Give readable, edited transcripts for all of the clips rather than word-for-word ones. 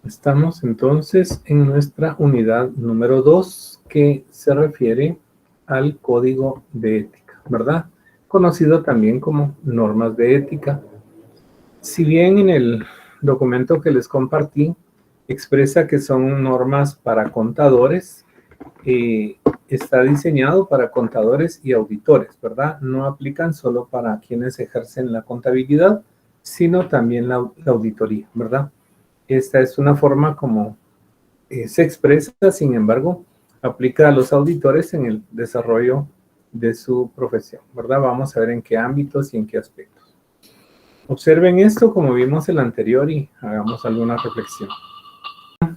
Estamos entonces en nuestra unidad número 2 que se refiere al código de ética, ¿verdad? Conocido también como normas de ética. Si bien en el documento que les compartí expresa que son normas para contadores, está diseñado para contadores y auditores, ¿verdad? No aplican solo para quienes ejercen la contabilidad, sino también la auditoría, ¿verdad? Esta es una forma como se expresa, sin embargo, aplica a los auditores en el desarrollo de su profesión, ¿verdad? Vamos a ver en qué ámbitos y en qué aspectos. Observen esto como vimos el anterior y hagamos alguna reflexión.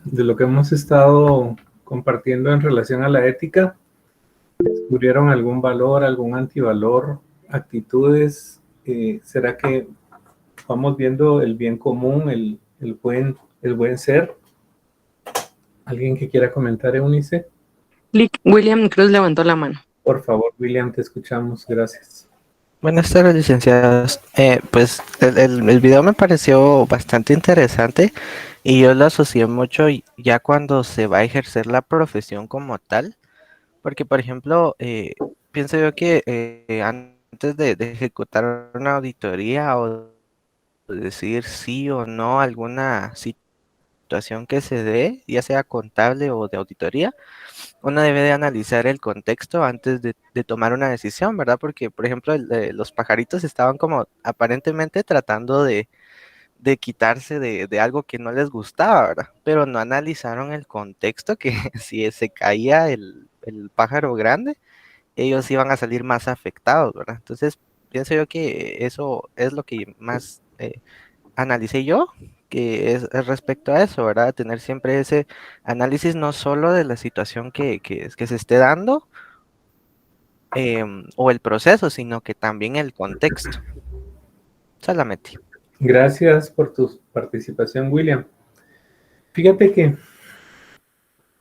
De lo que hemos estado compartiendo en relación a la ética, ¿descubrieron algún valor, algún antivalor, actitudes? ¿Será que vamos viendo el bien común, el buen ser? ¿Alguien que quiera comentar, Eunice? William Cruz levantó la mano. Por favor, William, te escuchamos. Gracias. Buenas tardes, licenciados. Pues el video me pareció bastante interesante y yo lo asocié mucho ya cuando se va a ejercer la profesión como tal, porque por ejemplo, pienso yo que antes de ejecutar una auditoría o decir sí o no a alguna situación que se dé, ya sea contable o de auditoría, uno debe de analizar el contexto antes de tomar una decisión, ¿verdad? Porque, por ejemplo, los pajaritos estaban como aparentemente tratando de quitarse de algo que no les gustaba, ¿verdad? Pero no analizaron el contexto, que si se caía el pájaro grande, ellos iban a salir más afectados, ¿verdad? Entonces, pienso yo que eso es lo que más analicé yo, que es respecto a eso, ¿verdad? Tener siempre ese análisis no solo de la situación que se esté dando o el proceso, sino que también el contexto. Solamente. Gracias por tu participación, William. Fíjate que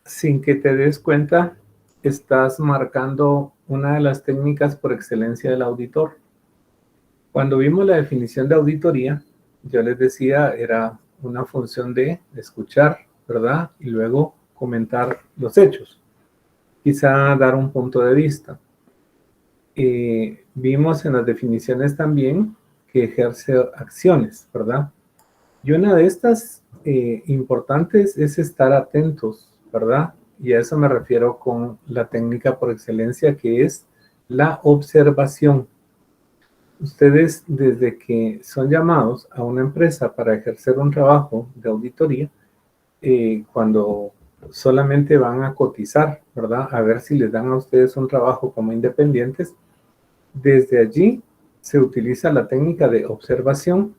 sin que te des cuenta, estás marcando una de las técnicas por excelencia del auditor. Cuando vimos la definición de auditoría, yo les decía, era una función de escuchar, ¿verdad? Y luego comentar los hechos. Quizá dar un punto de vista. Vimos en las definiciones también que ejerce acciones, ¿verdad? Y una de estas importantes es estar atentos, ¿verdad? Y a eso me refiero con la técnica por excelencia que es la observación. Ustedes, desde que son llamados a una empresa para ejercer un trabajo de auditoría, cuando solamente van a cotizar, ¿verdad? A ver si les dan a ustedes un trabajo como independientes, desde allí se utiliza la técnica de observación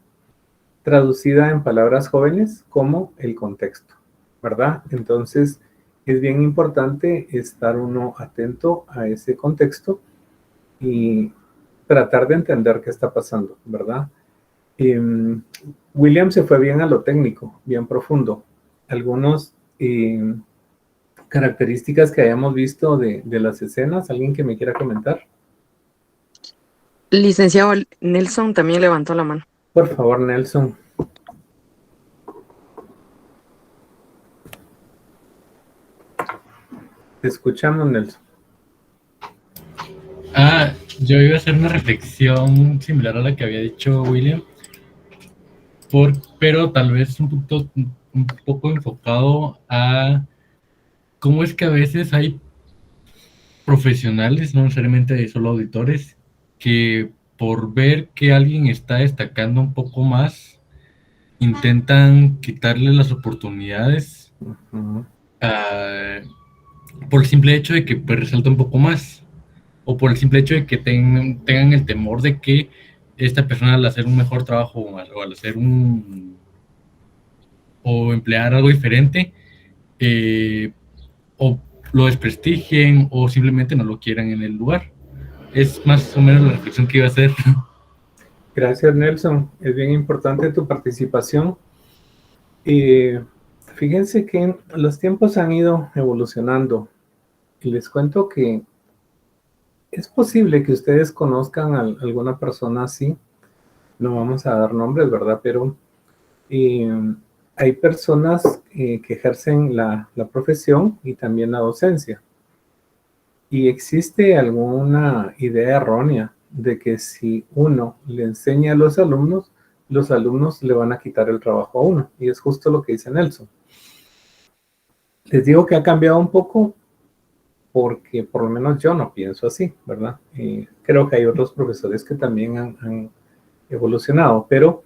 traducida en palabras jóvenes como el contexto, ¿verdad? Entonces, es bien importante estar uno atento a ese contexto y tratar de entender qué está pasando, ¿verdad? William se fue bien a lo técnico, bien profundo. Algunas características que hayamos visto de las escenas, ¿alguien que me quiera comentar? Licenciado Nelson también levantó la mano. Por favor, Nelson. Te escuchamos, Nelson. Yo iba a hacer una reflexión similar a la que había dicho William, pero tal vez un poco enfocado a cómo es que a veces hay profesionales, no necesariamente solo auditores, que por ver que alguien está destacando un poco más, intentan quitarle las oportunidades ah, por el simple hecho de que pues, resalta un poco más, o por el simple hecho de que tengan el temor de que esta persona al hacer un mejor trabajo o al hacer o emplear algo diferente, eh, o lo desprestigien o simplemente no lo quieran en el lugar. Es más o menos la reflexión que iba a hacer. Gracias, Nelson. Es bien importante tu participación. Fíjense que los tiempos han ido evolucionando y les cuento que es posible que ustedes conozcan a alguna persona así. No vamos a dar nombres, ¿verdad? Pero eh, hay personas que ejercen la profesión y también la docencia. Y existe alguna idea errónea de que si uno le enseña a los alumnos le van a quitar el trabajo a uno. Y es justo lo que dice Nelson. Les digo que ha cambiado un poco porque por lo menos yo no pienso así, ¿verdad? Creo que hay otros profesores que también han evolucionado, pero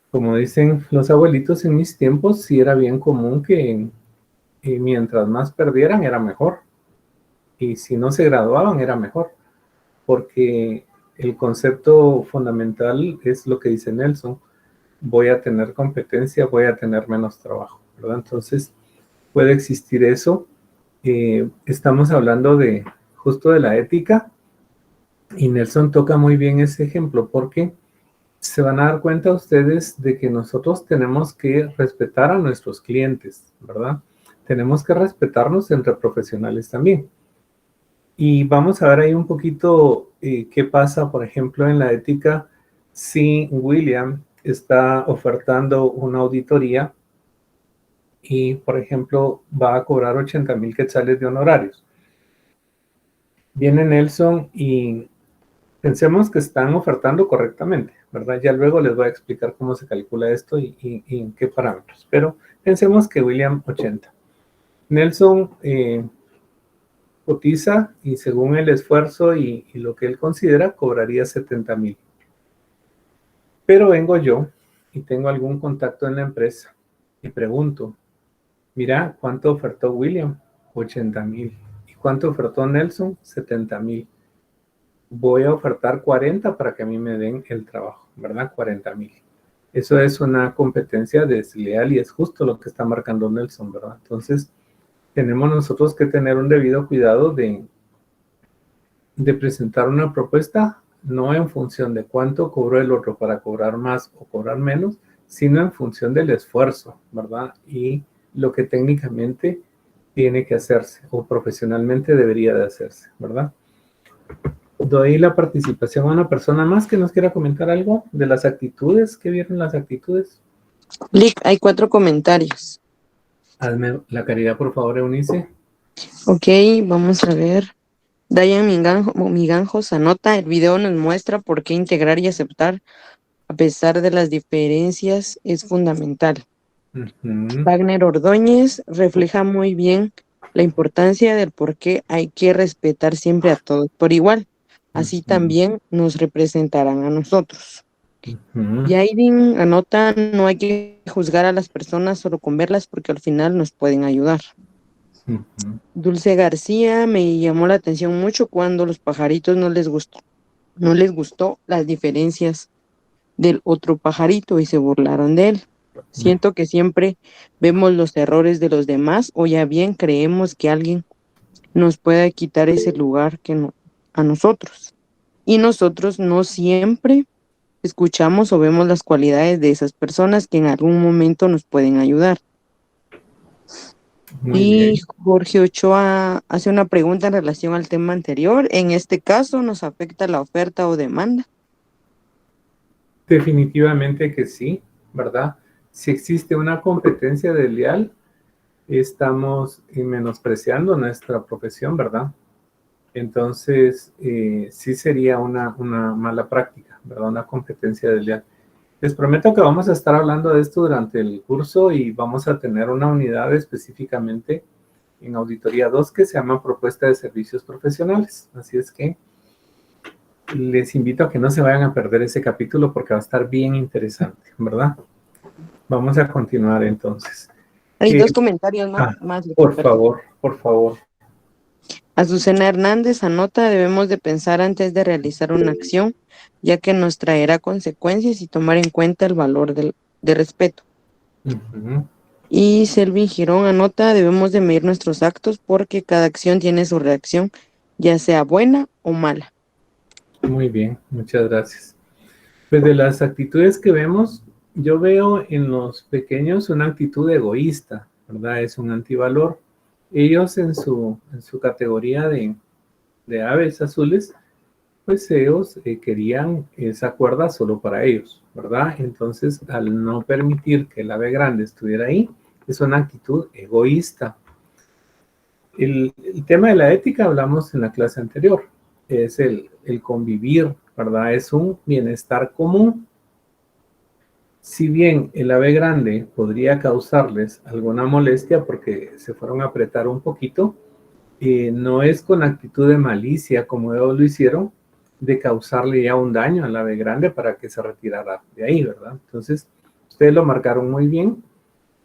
como dicen los abuelitos, en mis tiempos sí era bien común que mientras más perdieran era mejor. Y si no se graduaban era mejor, porque el concepto fundamental es lo que dice Nelson: voy a tener competencia, voy a tener menos trabajo, ¿verdad? Entonces puede existir eso. Estamos hablando justo de la ética, y Nelson toca muy bien ese ejemplo, porque se van a dar cuenta ustedes de que nosotros tenemos que respetar a nuestros clientes, ¿verdad? Tenemos que respetarnos entre profesionales también. Y vamos a ver ahí un poquito qué pasa, por ejemplo, en la ética si William está ofertando una auditoría y, por ejemplo, va a cobrar 80,000 quetzales de honorarios. Viene Nelson y pensemos que están ofertando correctamente, ¿verdad? Ya luego les voy a explicar cómo se calcula esto y en qué parámetros. Pero pensemos que William 80. Nelson cotiza y según el esfuerzo y lo que él considera, cobraría 70,000. Pero vengo yo y tengo algún contacto en la empresa y pregunto: mira, ¿cuánto ofertó William? 80,000. ¿Y cuánto ofertó Nelson? 70,000. Voy a ofertar 40 para que a mí me den el trabajo, ¿verdad? 40,000. Eso es una competencia desleal y es justo lo que está marcando Nelson, ¿verdad? Entonces, tenemos nosotros que tener un debido cuidado de presentar una propuesta no en función de cuánto cobró el otro para cobrar más o cobrar menos, sino en función del esfuerzo, ¿verdad? Y lo que técnicamente tiene que hacerse o profesionalmente debería de hacerse, ¿verdad? Doy la participación a una persona más que nos quiera comentar algo de las actitudes. ¿Qué vieron las actitudes? Lick, hay 4 comentarios. Hazme la caridad, por favor, Eunice. Ok, vamos a ver. Dayan Miganjos anota: el video nos muestra por qué integrar y aceptar a pesar de las diferencias es fundamental. Wagner Ordóñez refleja muy bien la importancia del por qué hay que respetar siempre a todos por igual. Así también nos representarán a nosotros. Yaidin anota: no hay que juzgar a las personas solo con verlas porque al final nos pueden ayudar. Dulce García: me llamó la atención mucho cuando los pajaritos no les gustó las diferencias del otro pajarito y se burlaron de él. Siento que siempre vemos los errores de los demás o ya bien creemos que alguien nos pueda quitar ese lugar a nosotros. Y nosotros no siempre escuchamos o vemos las cualidades de esas personas que en algún momento nos pueden ayudar. Y Jorge Ochoa hace una pregunta en relación al tema anterior. ¿En este caso nos afecta la oferta o demanda? Definitivamente que sí, ¿verdad? Si existe una competencia desleal, estamos menospreciando nuestra profesión, ¿verdad? Entonces, sí sería una mala práctica, ¿verdad? Una competencia desleal. Les prometo que vamos a estar hablando de esto durante el curso y vamos a tener una unidad específicamente en Auditoría 2 que se llama Propuesta de Servicios Profesionales. Así es que les invito a que no se vayan a perder ese capítulo porque va a estar bien interesante, ¿verdad? Vamos a continuar entonces. Hay 2 comentarios más. Por favor. Azucena Hernández anota: debemos de pensar antes de realizar una acción, ya que nos traerá consecuencias y tomar en cuenta el valor de respeto. Y Selvin Girón anota: debemos de medir nuestros actos porque cada acción tiene su reacción, ya sea buena o mala. Muy bien, muchas gracias. Pues de las actitudes que vemos, yo veo en los pequeños una actitud egoísta, ¿verdad? Es un antivalor. Ellos en su categoría de aves azules, pues ellos querían esa cuerda solo para ellos, ¿verdad? Entonces, al no permitir que el ave grande estuviera ahí, es una actitud egoísta. El tema de la ética hablamos en la clase anterior, es el convivir, ¿verdad? Es un bienestar común. Si bien el ave grande podría causarles alguna molestia porque se fueron a apretar un poquito, no es con actitud de malicia como ellos lo hicieron, de causarle ya un daño al ave grande para que se retirara de ahí, ¿verdad? Entonces, ustedes lo marcaron muy bien.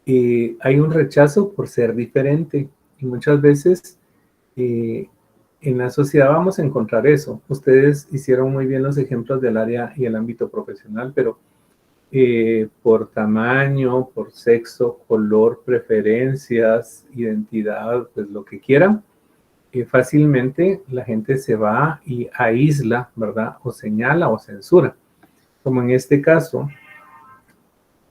Hay un rechazo por ser diferente y muchas veces en la sociedad vamos a encontrar eso. Ustedes hicieron muy bien los ejemplos del área y el ámbito profesional, pero por tamaño, por sexo, color, preferencias, identidad, pues lo que quieran, fácilmente la gente se va y aísla, ¿verdad? O señala o censura. Como en este caso,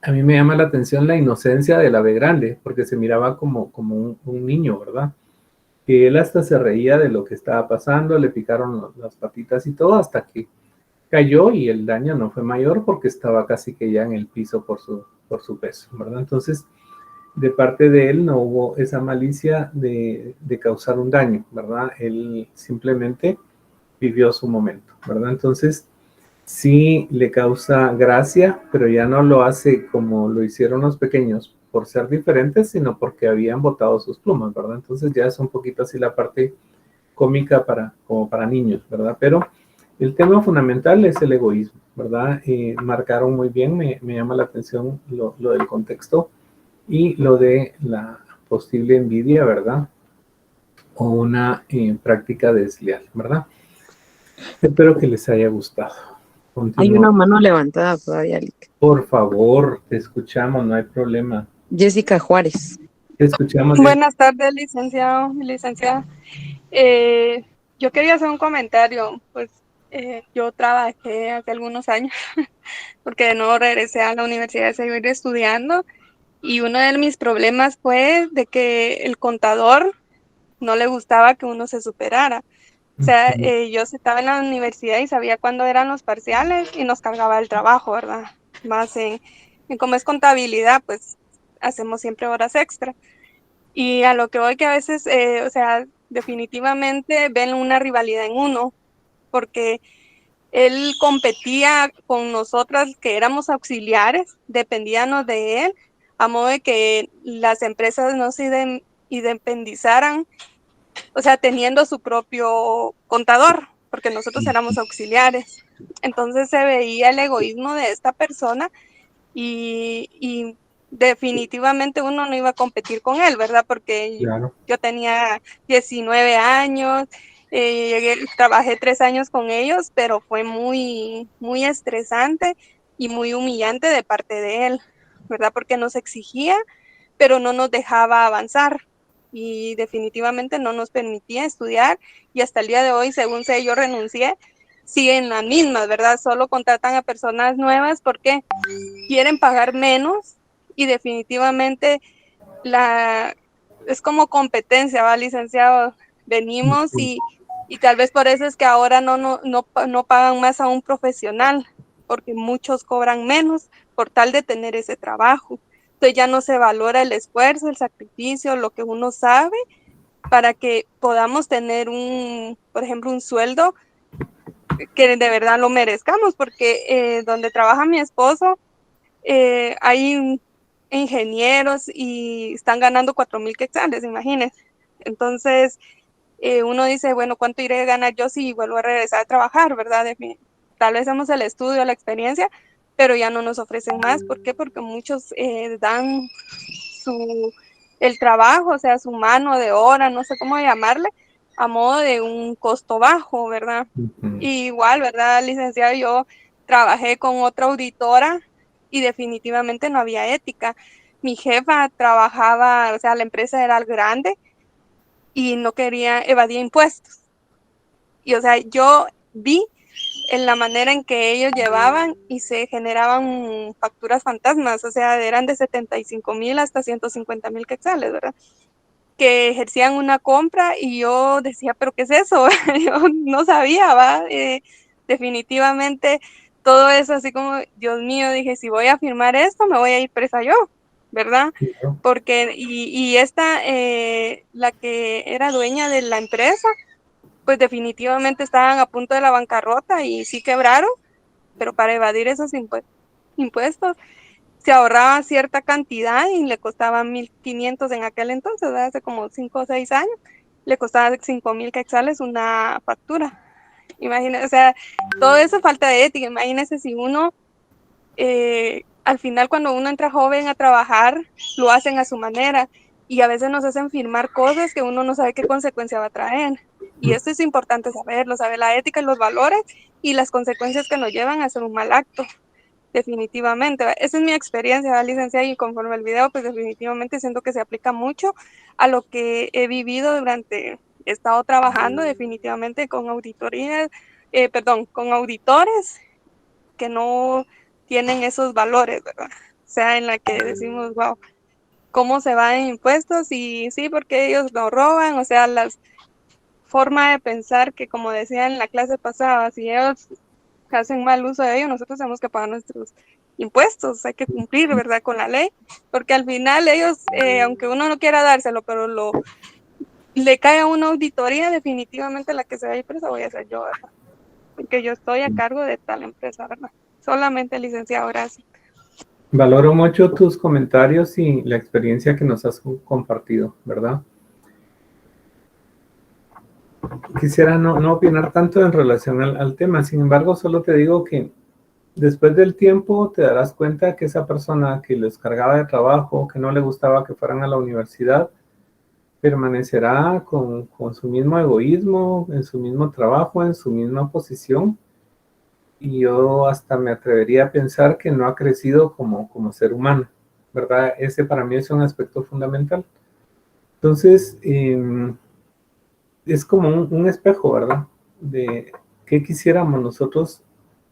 a mí me llama la atención la inocencia del ave grande, porque se miraba como un niño, ¿verdad? Que él hasta se reía de lo que estaba pasando, le picaron las patitas y todo, hasta que cayó y el daño no fue mayor porque estaba casi que ya en el piso por su peso, ¿verdad? Entonces, de parte de él no hubo esa malicia de causar un daño, ¿verdad? Él simplemente vivió su momento, ¿verdad? Entonces, sí le causa gracia, pero ya no lo hace como lo hicieron los pequeños por ser diferentes, sino porque habían botado sus plumas, ¿verdad? Entonces ya es un poquito así la parte cómica como para niños, ¿verdad? Pero el tema fundamental es el egoísmo, ¿verdad? Marcaron muy bien, me llama la atención lo del contexto y lo de la posible envidia, ¿verdad? O una práctica desleal, ¿verdad? Espero que les haya gustado. Hay Continúa. una mano levantada todavía, Lick. Por favor, te escuchamos, no hay problema. Jessica Juárez. Te escuchamos. Buenas tardes, licenciado, licenciada. Yo quería hacer un comentario, pues yo trabajé hace algunos años, porque de nuevo regresé a la universidad a seguir estudiando, y uno de mis problemas fue de que el contador no le gustaba que uno se superara. O sea, yo estaba en la universidad y sabía cuándo eran los parciales y nos cargaba el trabajo, ¿verdad? Más en como es contabilidad, pues hacemos siempre horas extra. Y a lo que voy que a veces, o sea, definitivamente ven una rivalidad en uno, porque él competía con nosotras que éramos auxiliares, dependíamos de él, a modo de que las empresas no se independizaran, o sea, teniendo su propio contador, porque nosotros éramos auxiliares. Entonces se veía el egoísmo de esta persona y definitivamente uno no iba a competir con él, ¿verdad? Porque Claro. yo tenía 19 años, trabajé 3 años con ellos, pero fue muy, muy estresante y muy humillante de parte de él, ¿verdad? Porque nos exigía, pero no nos dejaba avanzar y definitivamente no nos permitía estudiar, y hasta el día de hoy, según sé, yo renuncié, siguen las mismas, ¿verdad? Solo contratan a personas nuevas porque quieren pagar menos, y definitivamente es como competencia, ¿va, licenciado? Venimos y tal vez por eso es que ahora no pagan más a un profesional, porque muchos cobran menos por tal de tener ese trabajo. Entonces ya no se valora el esfuerzo, el sacrificio, lo que uno sabe, para que podamos tener por ejemplo, un sueldo que de verdad lo merezcamos, porque donde trabaja mi esposo, hay ingenieros y están ganando 4,000 quetzales, imagínense. Entonces, uno dice, bueno, ¿cuánto iré a ganar yo si vuelvo a regresar a trabajar, verdad? Tal vez hacemos el estudio, la experiencia, pero ya no nos ofrecen más. ¿Por qué? Porque muchos dan el trabajo, o sea, su mano de hora, no sé cómo llamarle, a modo de un costo bajo, ¿verdad? Igual, ¿verdad, licenciado? Yo trabajé con otra auditora y definitivamente no había ética. Mi jefa trabajaba, o sea, la empresa era grande y no quería evadir impuestos. Y, o sea, yo vi en la manera en que ellos llevaban y se generaban facturas fantasmas, o sea, eran de 75,000 hasta 150,000 quetzales, ¿verdad? Que ejercían una compra y yo decía, ¿pero qué es eso? Yo no sabía, ¿va? definitivamente todo eso así como, Dios mío, dije, si voy a firmar esto, me voy a ir presa yo, ¿verdad? Claro. Porque, y esta, la que era dueña de la empresa, pues definitivamente estaban a punto de la bancarrota y sí quebraron, pero para evadir esos impuestos se ahorraba cierta cantidad y le costaba 1.500 en aquel entonces, ¿verdad? Hace como 5 o 6 años, le costaba 5.000 quetzales una factura. Imagínense, o sea, todo eso falta de ética. Imagínense si uno, al final cuando uno entra joven a trabajar, lo hacen a su manera y a veces nos hacen firmar cosas que uno no sabe qué consecuencia va a traer. Y esto es importante saberlo, saber la ética y los valores y las consecuencias que nos llevan a hacer un mal acto. Definitivamente, esa es mi experiencia, ¿verdad, licenciada? Y conforme al video, pues definitivamente siento que se aplica mucho a lo que he vivido durante, he estado trabajando definitivamente con auditorías, con auditores que no tienen esos valores, ¿verdad? O sea, en la que decimos, wow, cómo se van en impuestos y sí, porque ellos lo roban, o sea, las forma de pensar que como decía en la clase pasada, si ellos hacen mal uso de ello, nosotros tenemos que pagar nuestros impuestos, hay que cumplir, ¿verdad?, con la ley, porque al final ellos, aunque uno no quiera dárselo, pero le cae a una auditoría, definitivamente la que se va a ir presa voy a ser yo, ¿verdad? Porque yo estoy a cargo de tal empresa, ¿verdad? Solamente, licenciado, gracias. Valoro mucho tus comentarios y la experiencia que nos has compartido, ¿verdad? Quisiera no opinar tanto en relación al tema, sin embargo, solo te digo que después del tiempo te darás cuenta que esa persona que les cargaba de trabajo, que no le gustaba que fueran a la universidad, permanecerá con su mismo egoísmo, en su mismo trabajo, en su misma posición, y yo hasta me atrevería a pensar que no ha crecido como ser humano, ¿verdad? Ese para mí es un aspecto fundamental. Entonces, es como un espejo, ¿verdad? De qué quisiéramos nosotros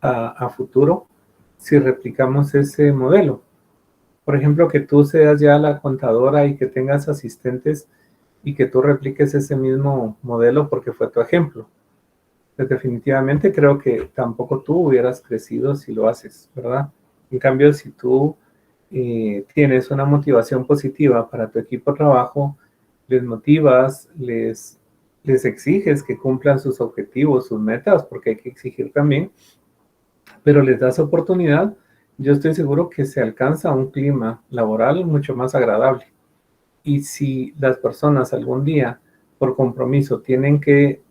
a futuro si replicamos ese modelo. Por ejemplo, que tú seas ya la contadora y que tengas asistentes y que tú repliques ese mismo modelo porque fue tu ejemplo. Pues definitivamente creo que tampoco tú hubieras crecido si lo haces, ¿verdad? En cambio, si tú tienes una motivación positiva para tu equipo de trabajo, les motivas, les exiges que cumplan sus objetivos, sus metas, porque hay que exigir también, pero les das oportunidad, yo estoy seguro que se alcanza un clima laboral mucho más agradable. Y si las personas algún día, por compromiso, tienen que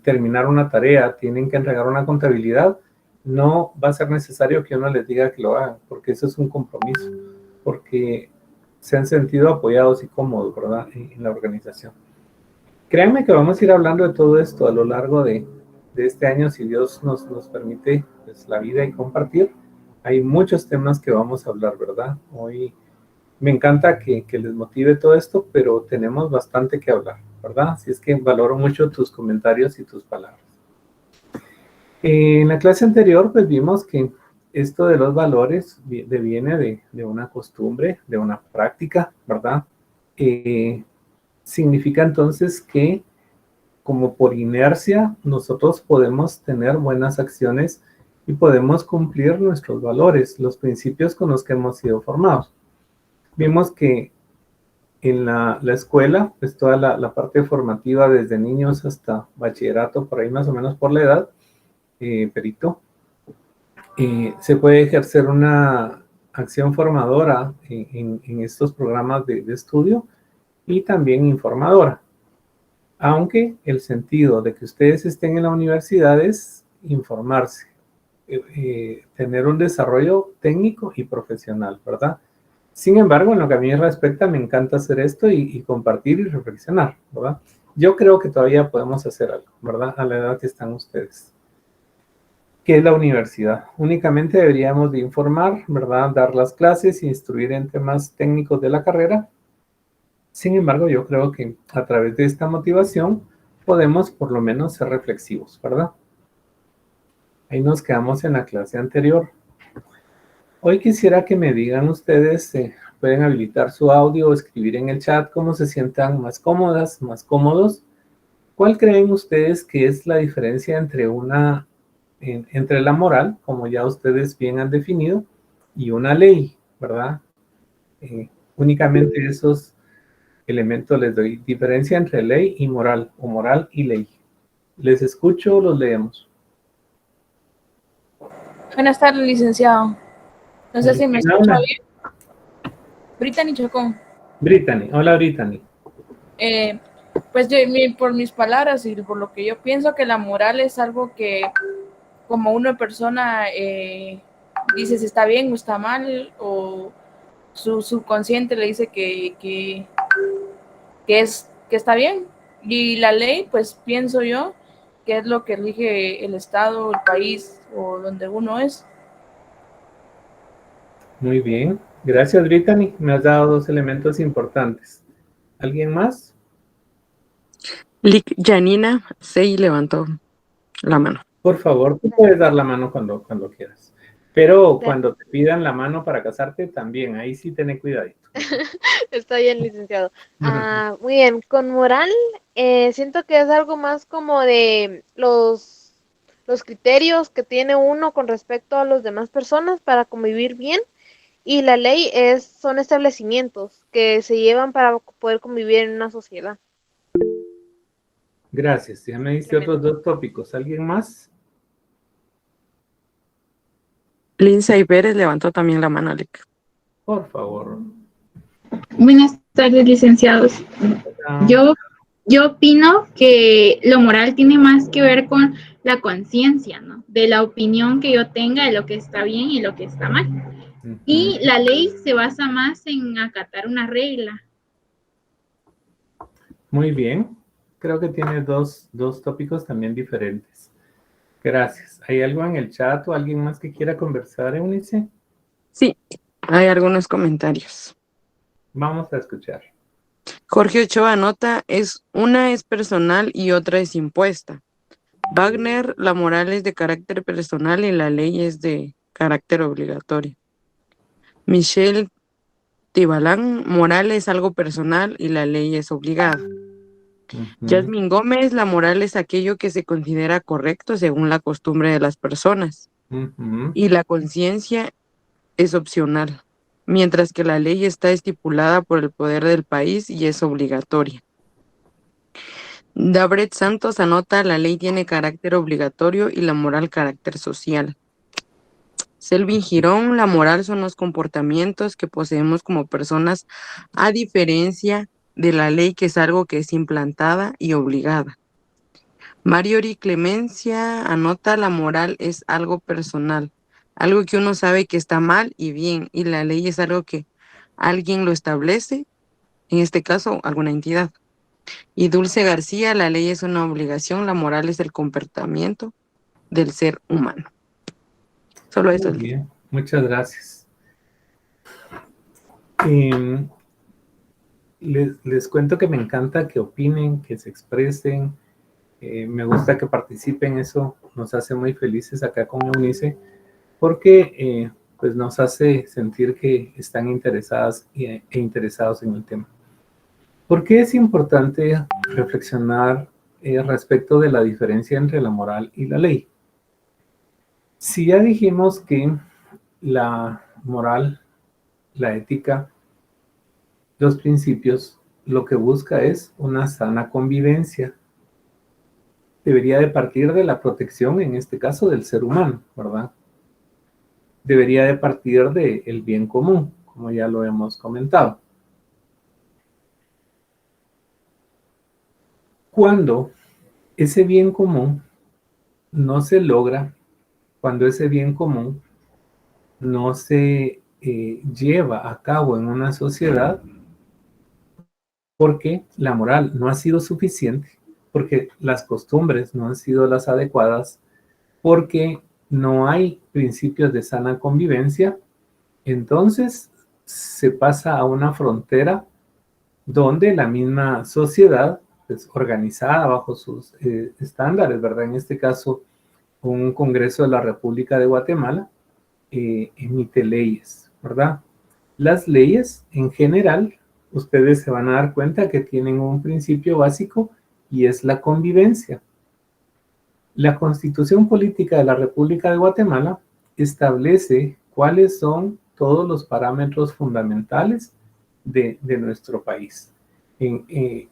terminar una tarea, tienen que entregar una contabilidad, no va a ser necesario que uno les diga que lo hagan, porque eso es un compromiso, porque se han sentido apoyados y cómodos, ¿verdad?, en la organización. Créanme que vamos a ir hablando de todo esto a lo largo de este año, si Dios nos permite, pues, la vida y compartir. Hay muchos temas que vamos a hablar, ¿verdad? Hoy me encanta que les motive todo esto, pero tenemos bastante que hablar, ¿verdad? Así es que valoro mucho tus comentarios y tus palabras. En la clase anterior, pues vimos que esto de los valores viene de una costumbre, de una práctica, ¿verdad? Significa entonces que, como por inercia, nosotros podemos tener buenas acciones y podemos cumplir nuestros valores, los principios con los que hemos sido formados. Vimos que en la escuela, pues toda la parte formativa, desde niños hasta bachillerato, por ahí más o menos por la edad, perito, se puede ejercer una acción formadora en estos programas de estudio y también informadora. Aunque el sentido de que ustedes estén en la universidad es informarse, tener un desarrollo técnico y profesional, ¿verdad? Sin embargo, en lo que a mí respecta, me encanta hacer esto y compartir y reflexionar, ¿verdad? Yo creo que todavía podemos hacer algo, ¿verdad? A la edad que están ustedes. ¿Qué es la universidad? Únicamente deberíamos de informar, ¿verdad? Dar las clases, instruir en temas técnicos de la carrera. Sin embargo, yo creo que a través de esta motivación podemos por lo menos ser reflexivos, ¿verdad? Ahí nos quedamos en la clase anterior. Hoy quisiera que me digan ustedes, pueden habilitar su audio o escribir en el chat cómo se sientan más cómodas, más cómodos. ¿Cuál creen ustedes que es la diferencia entre una entre la moral, como ya ustedes bien han definido, y una ley, ¿verdad? Únicamente esos elementos les doy. Diferencia entre ley y moral, o moral y ley. ¿Les escucho o los leemos? Buenas tardes, licenciado. No sé si me ¿Quién escucha habla? bien. Brittany Chacón. Brittany. Hola, Brittany. Pues por mis palabras y por lo que yo pienso, que la moral es algo que como una persona dice si está bien o está mal, o su subconsciente le dice que está bien. Y la ley, pues pienso yo, que es lo que rige el Estado, el país o donde uno es. Muy bien. Gracias, Brittany. Me has dado dos elementos importantes. ¿Alguien más? Janina Sei levantó la mano. Por favor, tú puedes dar la mano cuando quieras. Pero cuando te pidan la mano para casarte, también, ahí sí ten cuidadito. Está bien, licenciado. Muy bien, con moral, siento que es algo más como de los criterios que tiene uno con respecto a las demás personas para convivir bien, y la ley son establecimientos que se llevan para poder convivir en una sociedad. Gracias. Ya me diste otros dos tópicos. ¿Alguien más? Lindsay Pérez levantó también la mano, Lic. Por favor. Buenas tardes, licenciados. Yo opino que lo moral tiene más que ver con la conciencia, ¿no? De la opinión que yo tenga de lo que está bien y lo que está mal. Y la ley se basa más en acatar una regla. Muy bien. Creo que tiene dos tópicos también diferentes. Gracias. ¿Hay algo en el chat o alguien más que quiera conversar, Eunice? Sí, hay algunos comentarios. Vamos a escuchar. Jorge Ochoa anota, una es personal y otra es impuesta. Wagner, la moral es de carácter personal y la ley es de carácter obligatorio. Michelle Tibalán, moral es algo personal y la ley es obligada. Yasmin Gómez, la moral es aquello que se considera correcto según la costumbre de las personas. Y la conciencia es opcional, mientras que la ley está estipulada por el poder del país y es obligatoria. Dabret Santos anota, la ley tiene carácter obligatorio y la moral carácter social. Selvin Girón, la moral son los comportamientos que poseemos como personas, a diferencia de la ley, que es algo que es implantada y obligada. Mariori Clemencia anota, la moral es algo personal, algo que uno sabe que está mal y bien, y la ley es algo que alguien lo establece, en este caso alguna entidad. Y Dulce García, la ley es una obligación, la moral es el comportamiento del ser humano. Solo eso. Muy bien, muchas gracias. Les cuento que me encanta que opinen, que se expresen. Me gusta que participen, eso nos hace muy felices acá con Eunice, porque pues nos hace sentir que están interesadas e interesados en el tema. ¿Por qué es importante reflexionar respecto de la diferencia entre la moral y la ley? Si ya dijimos que la moral, la ética, los principios, lo que busca es una sana convivencia. Debería de partir de la protección, en este caso, del ser humano, ¿verdad? Debería de partir del bien común, como ya lo hemos comentado. Cuando ese bien común no se logra, cuando ese bien común no se lleva a cabo en una sociedad, porque la moral no ha sido suficiente, porque las costumbres no han sido las adecuadas, porque no hay principios de sana convivencia, entonces se pasa a una frontera donde la misma sociedad, pues, organizada bajo sus estándares, ¿verdad? En este caso, un Congreso de la República de Guatemala emite leyes, ¿verdad? Las leyes, en general, ustedes se van a dar cuenta que tienen un principio básico y es la convivencia. La Constitución Política de la República de Guatemala establece cuáles son todos los parámetros fundamentales de nuestro país.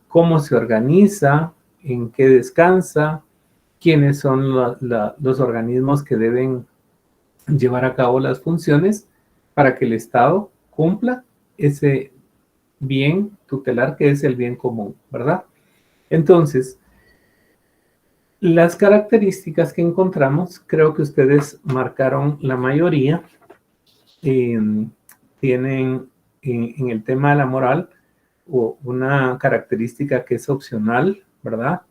Cómo se organiza, en qué descansa, quiénes son los organismos que deben llevar a cabo las funciones para que el Estado cumpla ese bien tutelar que es el bien común, ¿verdad? Entonces, las características que encontramos, creo que ustedes marcaron la mayoría, tienen en el tema de la moral una característica que es opcional, ¿verdad?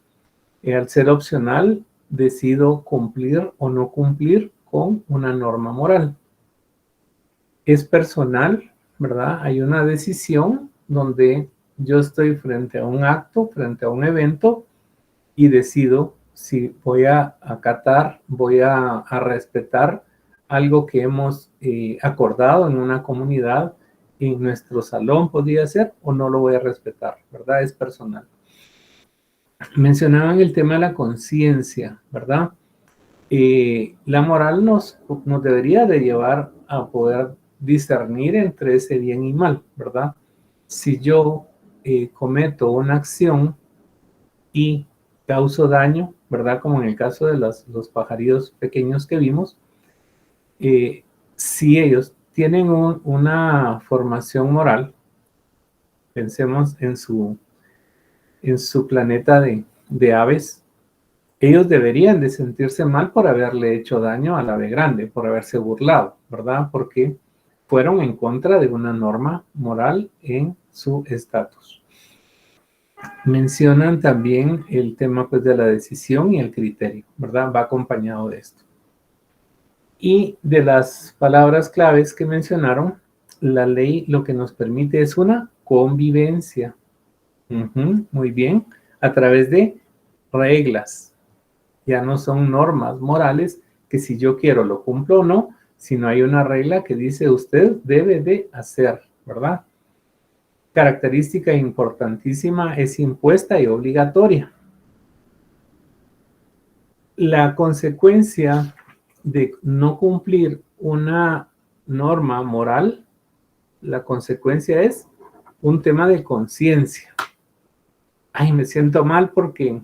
Al ser opcional, decido cumplir o no cumplir con una norma moral. Es personal, ¿verdad? Hay una decisión donde yo estoy frente a un acto, frente a un evento y decido si voy a acatar, voy a respetar algo que hemos acordado en una comunidad, en nuestro salón podría ser, o no lo voy a respetar, ¿verdad? Es personal. Mencionaban el tema de la conciencia, ¿verdad? La moral nos debería de llevar a poder discernir entre ese bien y mal, ¿verdad? Si yo cometo una acción y causo daño, ¿verdad? Como en el caso de los pajarillos pequeños que vimos, si ellos tienen una formación moral, pensemos en su planeta de aves, ellos deberían de sentirse mal por haberle hecho daño al ave grande, por haberse burlado, ¿verdad? Porque fueron en contra de una norma moral en su estatus. Mencionan también el tema pues, de la decisión y el criterio, ¿verdad? Va acompañado de esto. Y de las palabras claves que mencionaron, la ley lo que nos permite es una convivencia. Muy bien, a través de reglas. Ya no son normas morales que si yo quiero lo cumplo o no, sino hay una regla que dice usted debe de hacer, ¿verdad? Característica importantísima es impuesta y obligatoria. La consecuencia de no cumplir una norma moral, la consecuencia es un tema de conciencia. Ay, me siento mal porque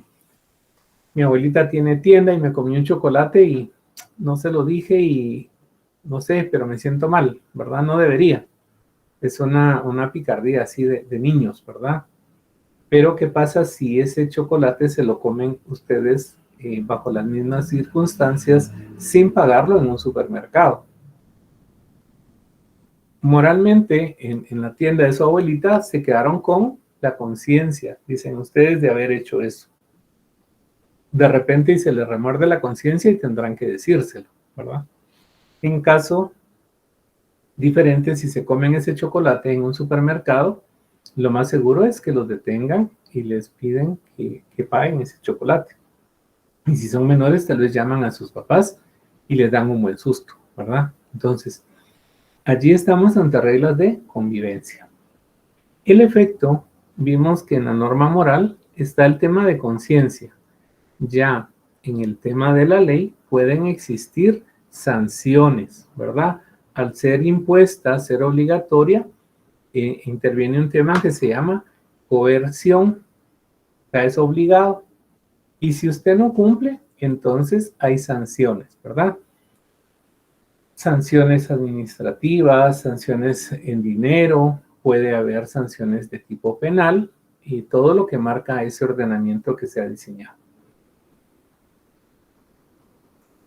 mi abuelita tiene tienda y me comí un chocolate y no se lo dije y no sé, pero me siento mal, ¿verdad? No debería. Es una picardía así de niños, ¿verdad? Pero ¿qué pasa si ese chocolate se lo comen ustedes bajo las mismas circunstancias sin pagarlo en un supermercado? Moralmente, en la tienda de su abuelita se quedaron con la conciencia, dicen ustedes, de haber hecho eso. De repente y se les remuerde la conciencia y tendrán que decírselo, ¿verdad? En caso diferente, si se comen ese chocolate en un supermercado, lo más seguro es que los detengan y les piden que paguen ese chocolate. Y si son menores, tal vez llaman a sus papás y les dan un buen susto, ¿verdad? Entonces, allí estamos ante reglas de convivencia. El efecto, vimos que en la norma moral está el tema de conciencia. Ya en el tema de la ley pueden existir sanciones, ¿verdad? Al ser impuesta, ser obligatoria, interviene un tema que se llama coerción, o sea, es obligado. Y si usted no cumple, entonces hay sanciones, ¿verdad? Sanciones administrativas, sanciones en dinero, puede haber sanciones de tipo penal y todo lo que marca ese ordenamiento que se ha diseñado.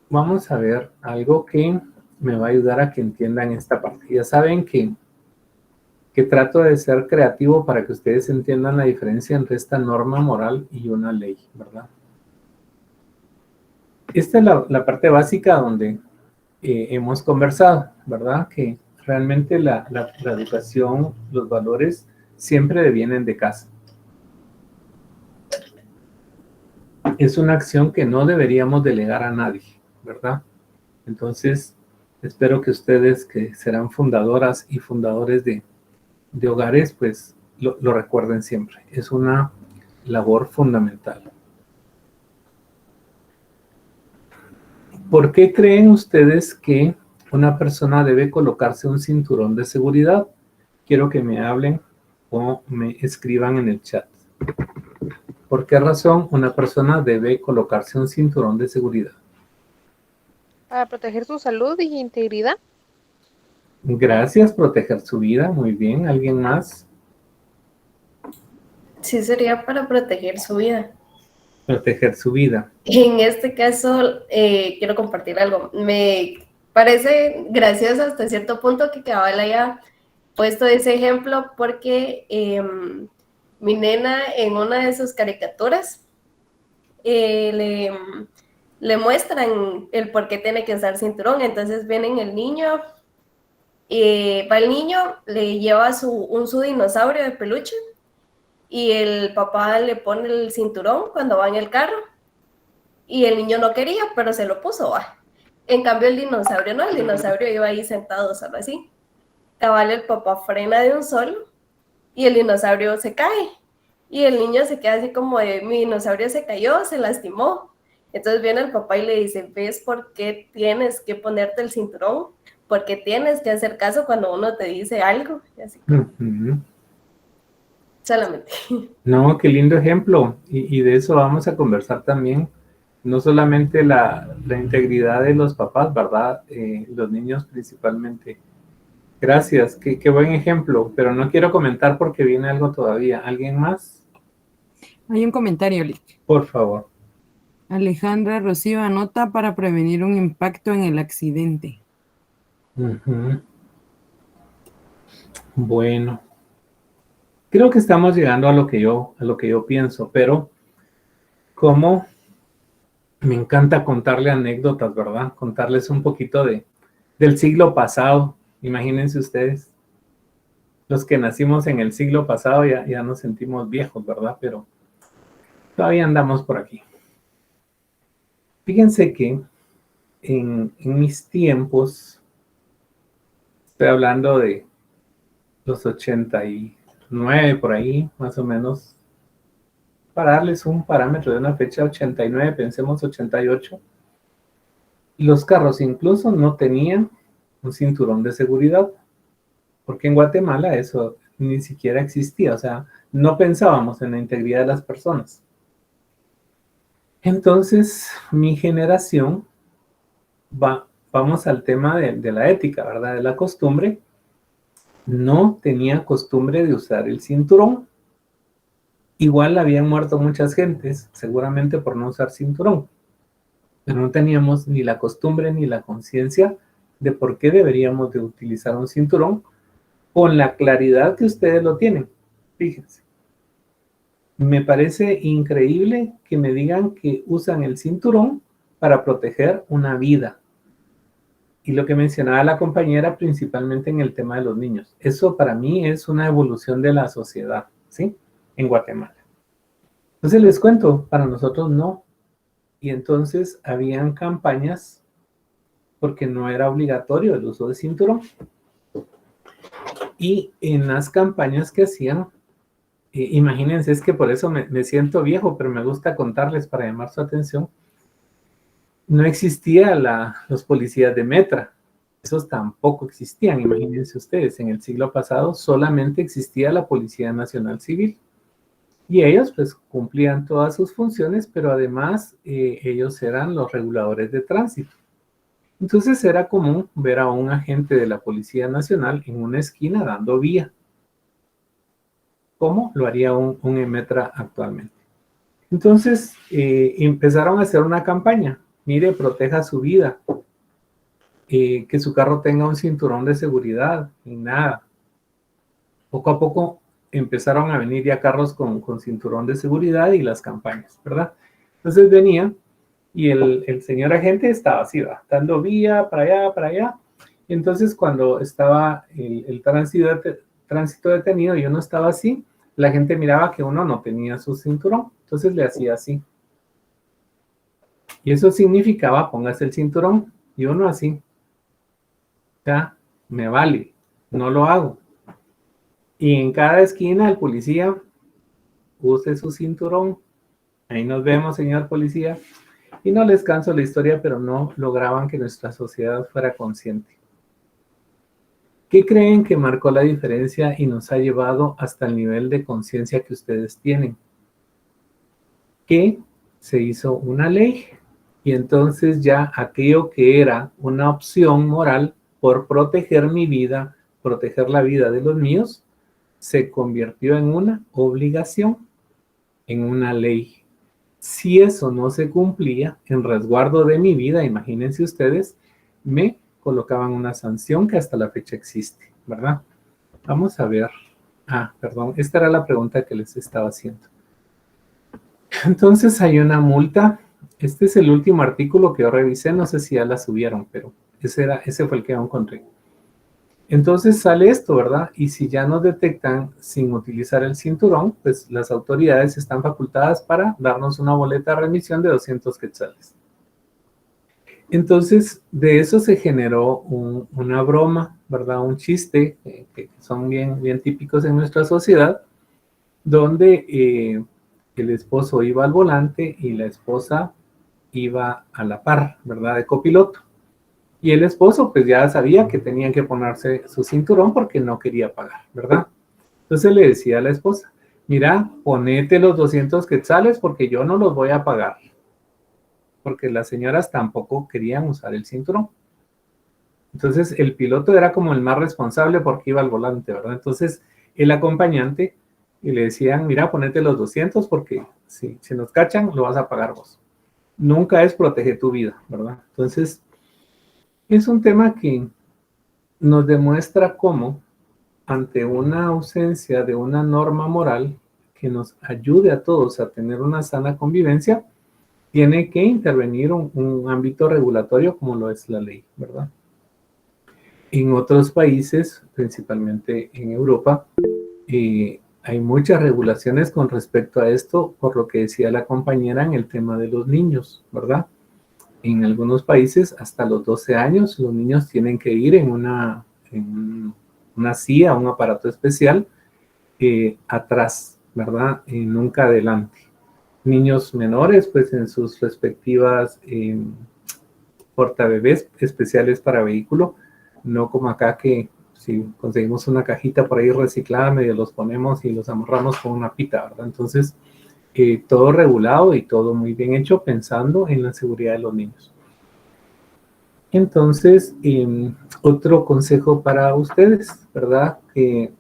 Vamos a ver algo que me va a ayudar a que entiendan esta parte. Ya saben que trato de ser creativo para que ustedes entiendan la diferencia entre esta norma moral y una ley, ¿verdad? Esta es la parte básica donde hemos conversado, ¿verdad? Que realmente la educación, los valores siempre devienen de casa. Es una acción que no deberíamos delegar a nadie, ¿verdad? Entonces, espero que ustedes, que serán fundadoras y fundadores de hogares, pues lo recuerden siempre. Es una labor fundamental. ¿Por qué creen ustedes que una persona debe colocarse un cinturón de seguridad? Quiero que me hablen o me escriban en el chat. ¿Por qué razón una persona debe colocarse un cinturón de seguridad? Para proteger su salud y integridad. Gracias, proteger su vida. Muy bien. ¿Alguien más? Sí, sería para proteger su vida. Proteger su vida. En este caso, quiero compartir algo. Me parece gracioso hasta cierto punto que Cabal haya puesto ese ejemplo porque mi nena en una de sus caricaturas le muestran el por qué tiene que usar cinturón. Entonces viene el niño, va el niño, le lleva su dinosaurio de peluche y el papá le pone el cinturón cuando va en el carro y el niño no quería, pero se lo puso. En cambio el dinosaurio no, el dinosaurio iba ahí sentado solo así. Cabal, el papá frena de un solo y el dinosaurio se cae. Y el niño se queda así como de, mi dinosaurio se cayó, se lastimó. Entonces viene el papá y le dice, ¿ves por qué tienes que ponerte el cinturón? ¿Por qué tienes que hacer caso cuando uno te dice algo? Y así. Solamente. No, qué lindo ejemplo. Y de eso vamos a conversar también. No solamente la integridad de los papás, ¿verdad? Los niños principalmente. Gracias, qué buen ejemplo. Pero no quiero comentar porque viene algo todavía. ¿Alguien más? Hay un comentario, Lick. Por favor. Alejandra Rocío anota para prevenir un impacto en el accidente. Bueno. Creo que estamos llegando a lo que yo pienso, pero como me encanta contarle anécdotas, ¿verdad? Contarles un poquito del siglo pasado. Imagínense ustedes, los que nacimos en el siglo pasado ya nos sentimos viejos, ¿verdad? Pero todavía andamos por aquí. Fíjense que en mis tiempos, estoy hablando de los 89 por ahí, más o menos, para darles un parámetro de una fecha 89, pensemos 88, los carros incluso no tenían un cinturón de seguridad, porque en Guatemala eso ni siquiera existía, o sea, no pensábamos en la integridad de las personas. Entonces, mi generación, vamos al tema de la ética, ¿verdad? De la costumbre, no tenía costumbre de usar el cinturón. Igual habían muerto muchas gentes, seguramente por no usar cinturón, pero no teníamos ni la costumbre ni la conciencia de por qué deberíamos de utilizar un cinturón con la claridad que ustedes lo tienen. Fíjense, me parece increíble que me digan que usan el cinturón para proteger una vida. Y lo que mencionaba la compañera, principalmente en el tema de los niños. Eso para mí es una evolución de la sociedad, ¿sí? En Guatemala. Entonces les cuento, para nosotros no. Y entonces habían campañas porque no era obligatorio el uso de cinturón. Y en las campañas que hacían, imagínense, es que por eso me siento viejo, pero me gusta contarles para llamar su atención. No existía los policías de Metra. Esos tampoco existían, imagínense ustedes. En el siglo pasado solamente existía la Policía Nacional Civil. Y ellos pues cumplían todas sus funciones, pero además ellos eran los reguladores de tránsito. Entonces era común ver a un agente de la Policía Nacional en una esquina dando vía. ¿Cómo lo haría un Emetra actualmente? Entonces empezaron a hacer una campaña. Mire, proteja su vida. Que su carro tenga un cinturón de seguridad y nada. Poco a poco empezaron a venir ya carros con cinturón de seguridad y las campañas, ¿verdad? Entonces venía y el señor agente estaba así, ¿va? Dando vía para allá, para allá. Y entonces cuando estaba el tránsito detenido y uno estaba así, la gente miraba que uno no tenía su cinturón. Entonces le hacía así. Y eso significaba, póngase el cinturón, y uno así. Ya, me vale, no lo hago. Y en cada esquina el policía use su cinturón. Ahí nos vemos, señor policía. Y no les canso la historia, pero no lograban que nuestra sociedad fuera consciente. ¿Qué creen que marcó la diferencia y nos ha llevado hasta el nivel de conciencia que ustedes tienen? Que se hizo una ley y entonces ya aquello que era una opción moral por proteger mi vida, proteger la vida de los míos, se convirtió en una obligación, en una ley. Si eso no se cumplía, en resguardo de mi vida, imagínense ustedes, me colocaban una sanción que hasta la fecha existe, ¿verdad? Vamos a ver. Perdón, esta era la pregunta que les estaba haciendo. Entonces hay una multa. Este es el último artículo que yo revisé, no sé si ya la subieron, pero ese fue el que yo encontré. Entonces sale esto, ¿verdad? Y si ya nos detectan sin utilizar el cinturón, pues las autoridades están facultadas para darnos una boleta de remisión de 200 quetzales. Entonces, de eso se generó una broma, ¿verdad? Un chiste, que son bien típicos en nuestra sociedad, donde el esposo iba al volante y la esposa iba a la par, ¿verdad? De copiloto. Y el esposo pues ya sabía que tenían que ponerse su cinturón porque no quería pagar, ¿verdad? Entonces le decía a la esposa, mira, ponete los 200 quetzales porque yo no los voy a pagar. Porque las señoras tampoco querían usar el cinturón. Entonces el piloto era como el más responsable porque iba al volante, ¿verdad? Entonces el acompañante y le decían, mira, ponete los 200 porque si nos cachan lo vas a pagar vos. Nunca es proteger tu vida, ¿verdad? Entonces es un tema que nos demuestra cómo, ante una ausencia de una norma moral que nos ayude a todos a tener una sana convivencia, tiene que intervenir un ámbito regulatorio como lo es la ley, ¿verdad? En otros países, principalmente en Europa, hay muchas regulaciones con respecto a esto, por lo que decía la compañera en el tema de los niños, ¿verdad? En algunos países, hasta los 12 años, los niños tienen que ir en una silla, un aparato especial, atrás, ¿verdad? Y nunca adelante. Niños menores, pues en sus respectivas portabebés especiales para vehículo, no como acá que si conseguimos una cajita por ahí reciclada, medio los ponemos y los amarramos con una pita, ¿verdad? Entonces, todo regulado y todo muy bien hecho pensando en la seguridad de los niños. Entonces, otro consejo para ustedes, ¿verdad? Que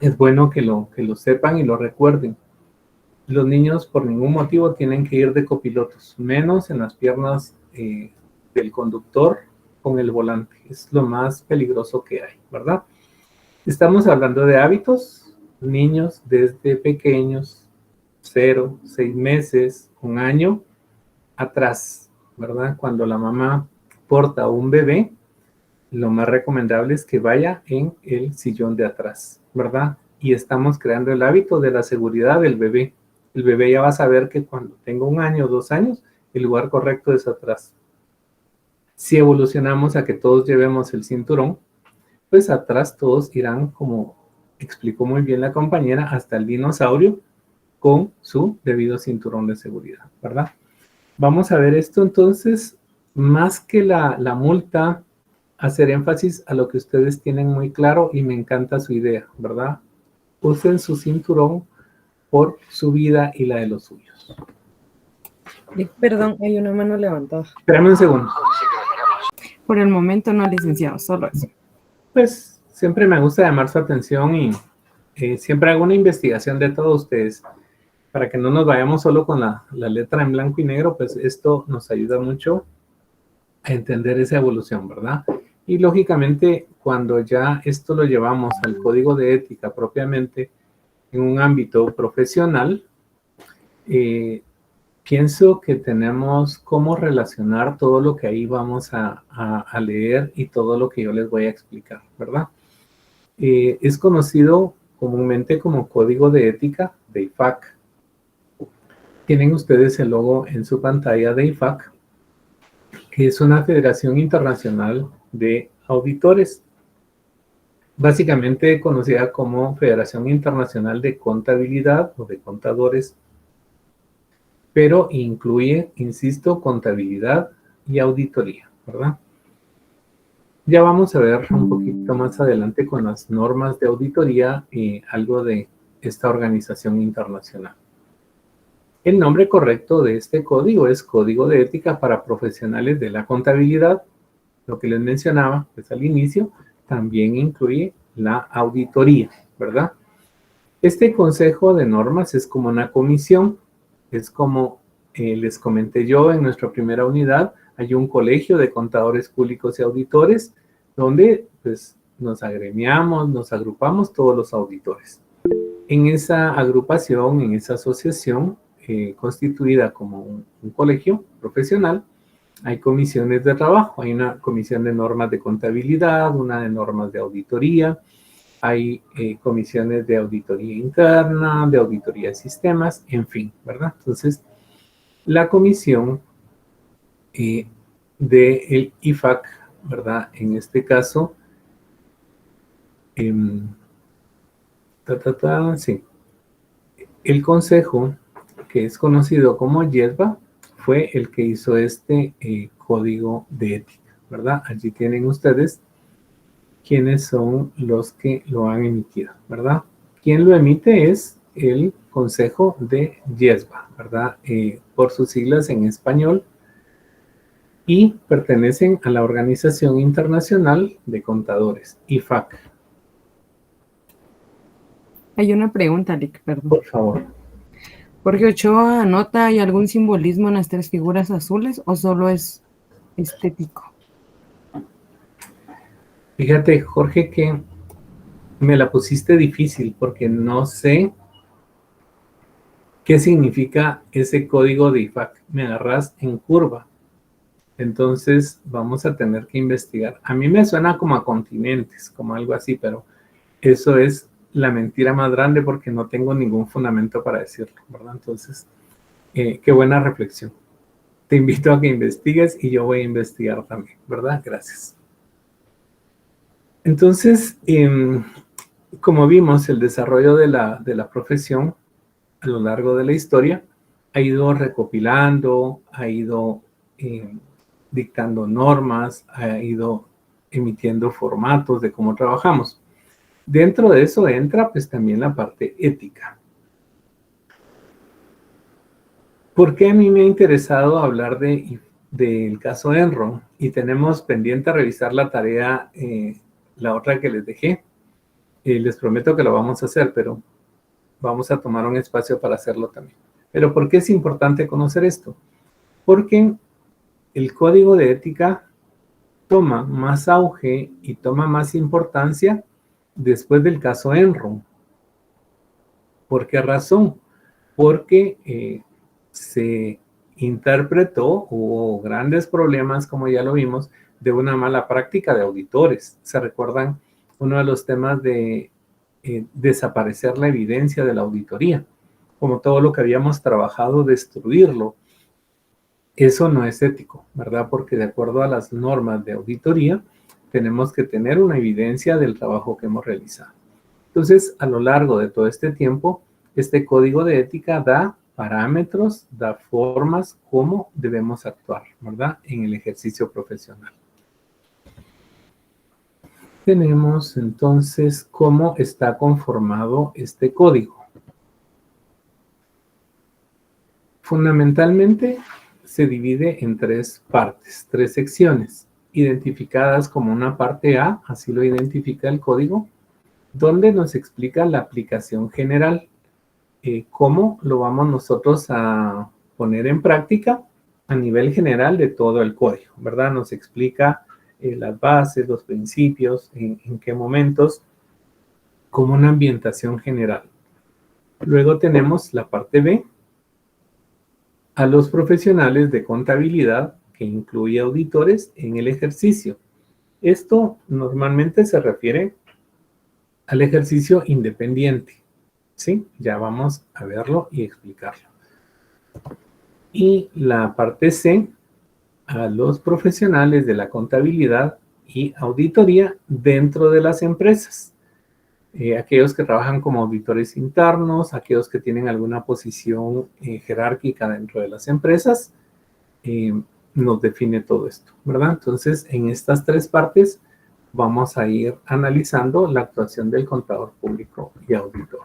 es bueno que lo sepan y lo recuerden. Los niños por ningún motivo tienen que ir de copilotos, menos en las piernas del conductor con el volante. Es lo más peligroso que hay, ¿verdad? Estamos hablando de hábitos, niños desde pequeños, 0, 6 meses, 1 año, atrás, ¿verdad? Cuando la mamá porta un bebé, lo más recomendable es que vaya en el sillón de atrás, ¿verdad? Y estamos creando el hábito de la seguridad del bebé. El bebé ya va a saber que cuando tenga 1 año o 2 años, el lugar correcto es atrás. Si evolucionamos a que todos llevemos el cinturón, pues atrás todos irán, como explicó muy bien la compañera, hasta el dinosaurio, con su debido cinturón de seguridad, ¿verdad? Vamos a ver esto entonces, más que la multa, hacer énfasis a lo que ustedes tienen muy claro y me encanta su idea, ¿verdad? Usen su cinturón por su vida y la de los suyos. Perdón, hay una mano levantada. Espérame un segundo. Por el momento no, licenciado, solo eso. Pues siempre me gusta llamar su atención y siempre hago una investigación de todos ustedes. Para que no nos vayamos solo con la letra en blanco y negro, pues esto nos ayuda mucho a entender esa evolución, ¿verdad? Y lógicamente, cuando ya esto lo llevamos al código de ética propiamente, en un ámbito profesional, pienso que tenemos cómo relacionar todo lo que ahí vamos a leer y todo lo que yo les voy a explicar, ¿verdad? Es conocido comúnmente como código de ética de IFAC. Tienen ustedes el logo en su pantalla de IFAC, que es una federación internacional de auditores, básicamente conocida como Federación Internacional de Contabilidad o de Contadores. pero incluye, insisto, contabilidad y auditoría, ¿verdad? Ya vamos a ver un poquito más adelante con las normas de auditoría y algo de esta organización internacional. El nombre correcto de este código es Código de Ética para Profesionales de la Contabilidad. Lo que les mencionaba pues, al inicio también incluye la auditoría, ¿verdad? Este consejo de normas es como una comisión, es como les comenté yo en nuestra primera unidad, hay un colegio de contadores públicos y auditores donde pues, nos agremiamos, nos agrupamos todos los auditores. En esa agrupación, en esa asociación constituida como un colegio profesional, hay comisiones de trabajo, hay una comisión de normas de contabilidad, una de normas de auditoría, hay comisiones de auditoría interna, de auditoría de sistemas, en fin, ¿verdad? Entonces, la comisión del IFAC, ¿verdad? En este caso, sí. El consejo, que es conocido como YESBA, fue el que hizo este código de ética, ¿verdad? Allí tienen ustedes quiénes son los que lo han emitido, ¿verdad? Quien lo emite es el Consejo de YESBA, ¿verdad? Por sus siglas en español, y pertenecen a la Organización Internacional de Contadores, IFAC. Hay una pregunta, Lick, perdón. Por favor. Jorge Ochoa anota, ¿hay algún simbolismo en las tres figuras azules o solo es estético? Fíjate, Jorge, que me la pusiste difícil porque no sé qué significa ese código de IFAC. Me agarras en curva. Entonces vamos a tener que investigar. A mí me suena como a continentes, como algo así, pero eso es la mentira más grande porque no tengo ningún fundamento para decirlo, ¿verdad? Entonces, qué buena reflexión. Te invito a que investigues y yo voy a investigar también, ¿verdad? Gracias. Entonces, como vimos, el desarrollo de la profesión a lo largo de la historia ha ido recopilando, ha ido dictando normas, ha ido emitiendo formatos de cómo trabajamos. Dentro de eso entra pues también la parte ética. ¿Por qué a mí me ha interesado hablar del caso Enron? Y tenemos pendiente revisar la tarea, la otra que les dejé. Les prometo que lo vamos a hacer, pero vamos a tomar un espacio para hacerlo también. Pero ¿por qué es importante conocer esto? Porque el código de ética toma más auge y toma más importancia después del caso Enron. ¿Por qué razón? Porque se interpretó, hubo grandes problemas, como ya lo vimos, de una mala práctica de auditores. ¿Se recuerdan uno de los temas de desaparecer la evidencia de la auditoría? Como todo lo que habíamos trabajado, destruirlo. Eso no es ético, ¿verdad? Porque de acuerdo a las normas de auditoría, tenemos que tener una evidencia del trabajo que hemos realizado. Entonces, a lo largo de todo este tiempo, este código de ética da parámetros, da formas cómo debemos actuar, ¿verdad? En el ejercicio profesional. Tenemos entonces cómo está conformado este código. Fundamentalmente se divide en tres partes, tres secciones, identificadas como una parte A, así lo identifica el código, donde nos explica la aplicación general, cómo lo vamos nosotros a poner en práctica a nivel general de todo el código, ¿verdad? Nos explica las bases, los principios, en qué momentos, como una ambientación general. Luego tenemos la parte B, a los profesionales de contabilidad, que incluye auditores en el ejercicio. Esto normalmente se refiere al ejercicio independiente, ¿sí? Ya vamos a verlo y explicarlo. Y la parte C, a los profesionales de la contabilidad y auditoría dentro de las empresas. aquellos que trabajan como auditores internos, aquellos que tienen alguna posición jerárquica dentro de las empresas, nos define todo esto, ¿verdad? Entonces, en estas tres partes vamos a ir analizando la actuación del contador público y auditor.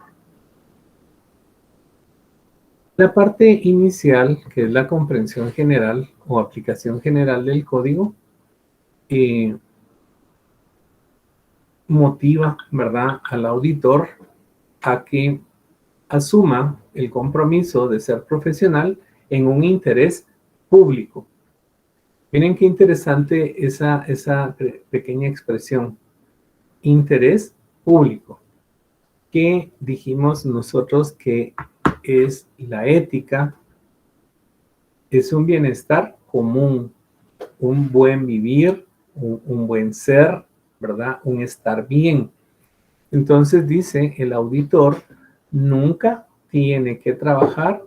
La parte inicial, que es la comprensión general o aplicación general del código, motiva, ¿verdad?, al auditor a que asuma el compromiso de ser profesional en un interés público. Miren qué interesante esa pequeña expresión, interés público, que dijimos nosotros que es la ética, es un bienestar común, un buen vivir, un buen ser, ¿verdad? Un estar bien. Entonces dice, el auditor nunca tiene que trabajar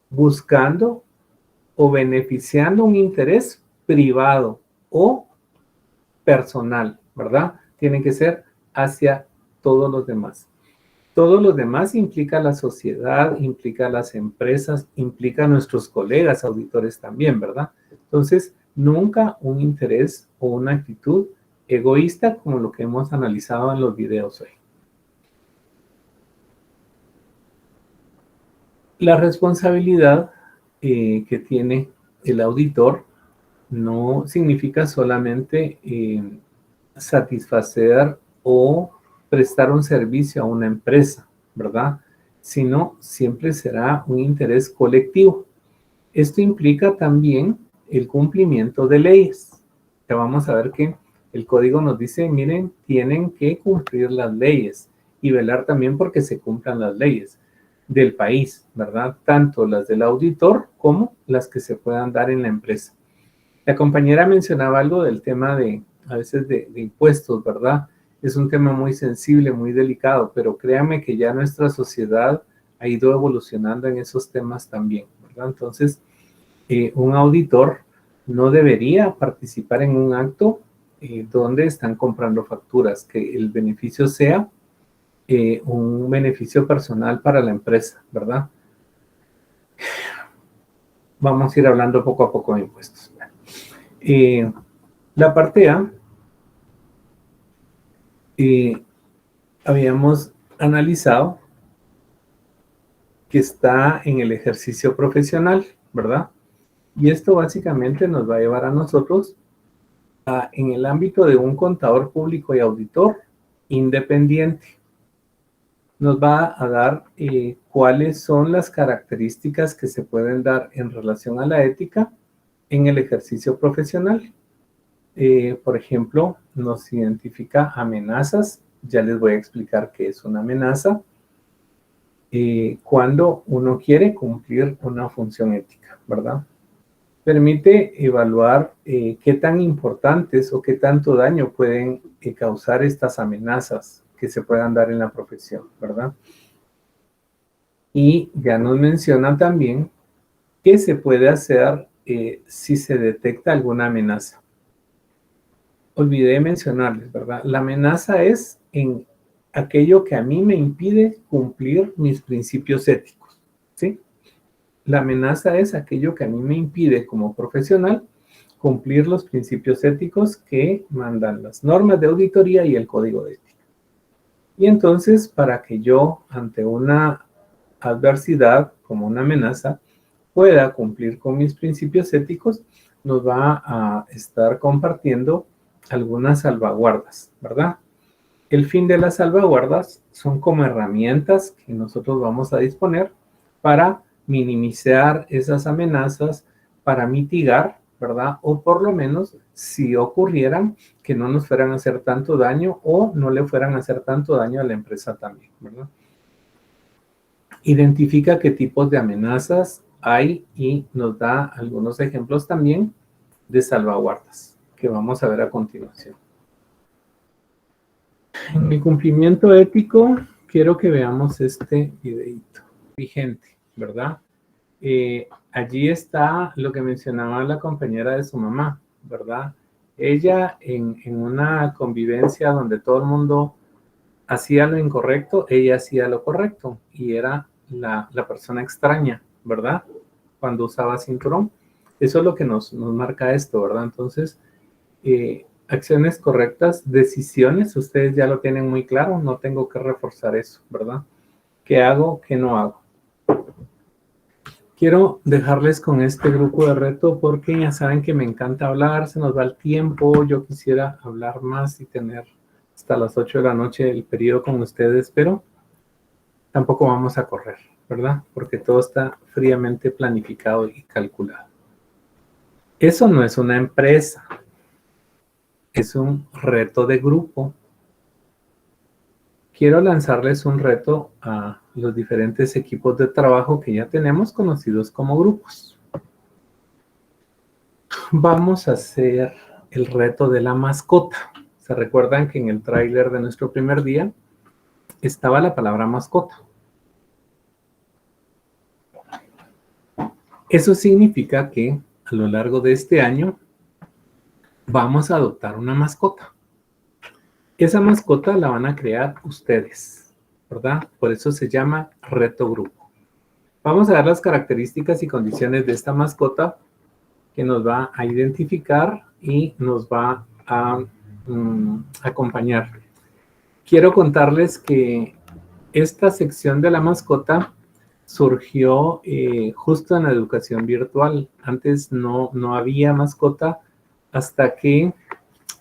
buscando o beneficiando un interés privado o personal, ¿verdad? Tiene que ser hacia todos los demás. Todos los demás implica la sociedad, implica las empresas, implica a nuestros colegas auditores también, ¿verdad? Entonces, nunca un interés o una actitud egoísta como lo que hemos analizado en los videos hoy. La responsabilidad que tiene el auditor no significa solamente satisfacer o prestar un servicio a una empresa, ¿verdad? Sino siempre será un interés colectivo. Esto implica también el cumplimiento de leyes. Ya vamos a ver que el código nos dice, miren, tienen que cumplir las leyes y velar también porque se cumplan las leyes del país, ¿verdad? Tanto las del auditor como las que se puedan dar en la empresa. La compañera mencionaba algo del tema a veces de impuestos, ¿verdad? Es un tema muy sensible, muy delicado, pero créanme que ya nuestra sociedad ha ido evolucionando en esos temas también, ¿verdad? Entonces, un auditor no debería participar en un acto donde están comprando facturas, que el beneficio sea un beneficio personal para la empresa, ¿verdad? Vamos a ir hablando poco a poco de impuestos. La parte A, habíamos analizado que está en el ejercicio profesional, ¿verdad? Y esto básicamente nos va a llevar a nosotros en el ámbito de un contador público y auditor independiente. Nos va a dar cuáles son las características que se pueden dar en relación a la ética en el ejercicio profesional. Por ejemplo, nos identifica amenazas. Ya les voy a explicar qué es una amenaza. Cuando uno quiere cumplir una función ética, ¿verdad? Permite evaluar qué tan importantes o qué tanto daño pueden causar estas amenazas que se puedan dar en la profesión, ¿verdad? Y ya nos menciona también qué se puede hacer si se detecta alguna amenaza. Olvidé mencionarles, ¿verdad? La amenaza es en aquello que a mí me impide cumplir mis principios éticos, ¿sí? La amenaza es aquello que a mí me impide como profesional cumplir los principios éticos que mandan las normas de auditoría y el código de ética. Y entonces, para que yo, ante una adversidad como una amenaza, pueda cumplir con mis principios éticos, nos va a estar compartiendo algunas salvaguardas, ¿verdad? El fin de las salvaguardas son como herramientas que nosotros vamos a disponer para minimizar esas amenazas, para mitigar, ¿verdad? O por lo menos, si ocurrieran, que no nos fueran a hacer tanto daño o no le fueran a hacer tanto daño a la empresa también, ¿verdad? Identifica qué tipos de amenazas hay y nos da algunos ejemplos también de salvaguardas que vamos a ver a continuación. En el cumplimiento ético, quiero que veamos este videito vigente, ¿verdad? Allí está lo que mencionaba la compañera de su mamá, ¿verdad? Ella en una convivencia donde todo el mundo hacía lo incorrecto, ella hacía lo correcto y era la persona extraña, ¿verdad? Cuando usaba cinturón. Eso es lo que nos marca esto, ¿verdad? Entonces, acciones correctas, decisiones, ustedes ya lo tienen muy claro, no tengo que reforzar eso, ¿verdad? ¿Qué hago? ¿Qué no hago? Quiero dejarles con este grupo de reto porque ya saben que me encanta hablar, se nos va el tiempo, yo quisiera hablar más y tener hasta las 8 de la noche el periodo con ustedes, pero tampoco vamos a correr, ¿verdad? Porque todo está fríamente planificado y calculado. Eso no es una empresa, es un reto de grupo. Quiero lanzarles un reto a los diferentes equipos de trabajo que ya tenemos conocidos como grupos. Vamos a hacer el reto de la mascota. ¿Se recuerdan que en el tráiler de nuestro primer día estaba la palabra mascota? Eso significa que a lo largo de este año vamos a adoptar una mascota. Esa mascota la van a crear ustedes, ¿verdad? Por eso se llama reto grupo. Vamos a ver las características y condiciones de esta mascota que nos va a identificar y nos va a acompañar. Quiero contarles que esta sección de la mascota surgió justo en la educación virtual. Antes no había mascota hasta que,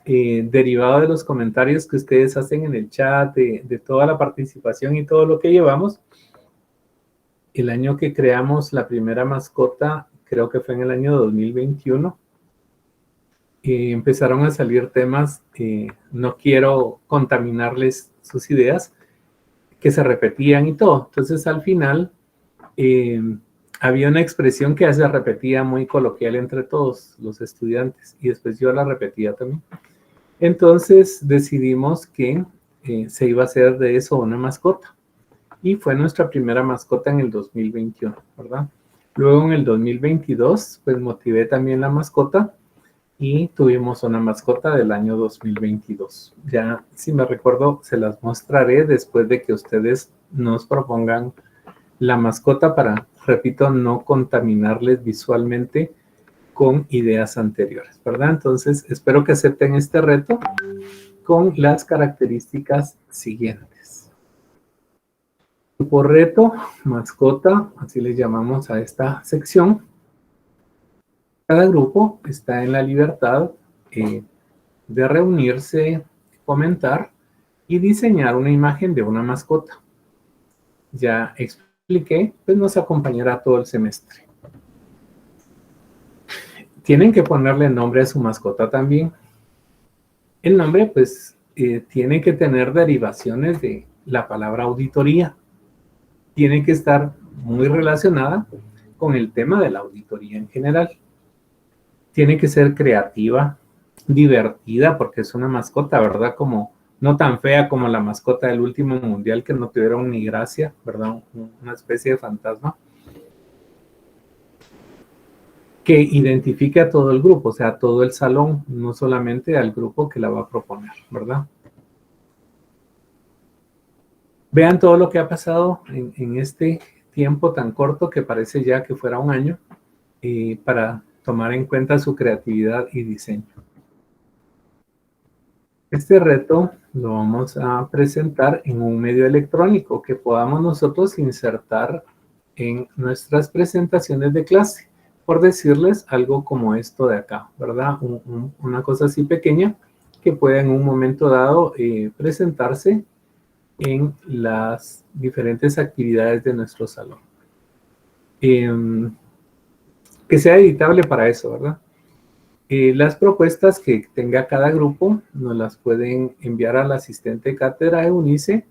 derivado de los comentarios que ustedes hacen en el chat, de toda la participación y todo lo que llevamos, el año que creamos la primera mascota, creo que fue en el año 2021, empezaron a salir temas, no quiero contaminarles sus ideas, que se repetían y todo. Entonces, al final, había una expresión que se repetía muy coloquial entre todos los estudiantes y después yo la repetía también. Entonces, decidimos que se iba a hacer de eso una mascota y fue nuestra primera mascota en el 2021, ¿verdad? Luego, en el 2022, pues motivé también la mascota y tuvimos una mascota del año 2022. Ya, si me recuerdo, se las mostraré después de que ustedes nos propongan la mascota para, repito, no contaminarles visualmente con ideas anteriores, ¿verdad? Entonces, espero que acepten este reto con las características siguientes. Por reto, mascota, así le llamamos a esta sección. Cada grupo está en la libertad de reunirse, comentar y diseñar una imagen de una mascota. Ya expliqué, pues nos acompañará todo el semestre. Tienen que ponerle nombre a su mascota también. El nombre, pues, tiene que tener derivaciones de la palabra auditoría. Tiene que estar muy relacionada con el tema de la auditoría en general. Tiene que ser creativa, divertida, porque es una mascota, ¿verdad? Como no tan fea como la mascota del último mundial que no tuvieron ni gracia, ¿verdad? Una especie de fantasma. Que identifique a todo el grupo, o sea, a todo el salón, no solamente al grupo que la va a proponer, ¿verdad? Vean todo lo que ha pasado en este tiempo tan corto que parece ya que fuera un año, para tomar en cuenta su creatividad y diseño. Este reto lo vamos a presentar en un medio electrónico que podamos nosotros insertar en nuestras presentaciones de clase, por decirles algo como esto de acá, ¿verdad? Una cosa así pequeña que pueda en un momento dado presentarse en las diferentes actividades de nuestro salón. Que sea editable para eso, ¿verdad? Las propuestas que tenga cada grupo nos las pueden enviar al asistente de cátedra Eunice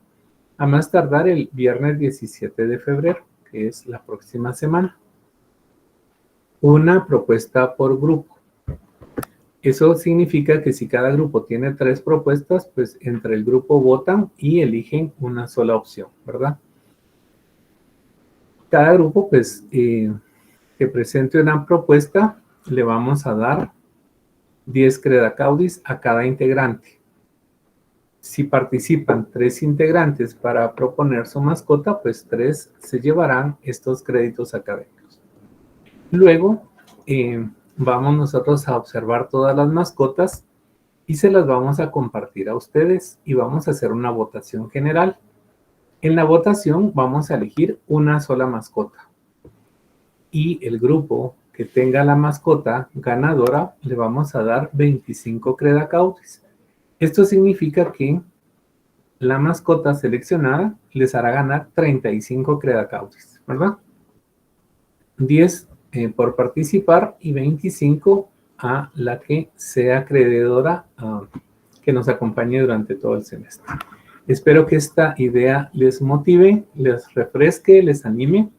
a más tardar el viernes 17 de febrero, que es la próxima semana. Una propuesta por grupo. Eso significa que si cada grupo tiene 3 propuestas, pues entre el grupo votan y eligen una sola opción, ¿verdad? Cada grupo, pues, que presente una propuesta, le vamos a dar 10 Creda Caudis a cada integrante. Si participan 3 integrantes para proponer su mascota, pues 3 se llevarán estos créditos académicos. Luego, vamos nosotros a observar todas las mascotas y se las vamos a compartir a ustedes y vamos a hacer una votación general. En la votación vamos a elegir una sola mascota y el grupo que tenga la mascota ganadora le vamos a dar 25 credacautis. Esto significa que la mascota seleccionada les hará ganar 35 credacautis, ¿verdad? 10 por participar y 25 a la que sea acreedora que nos acompañe durante todo el semestre. Espero que esta idea les motive, les refresque, les anime.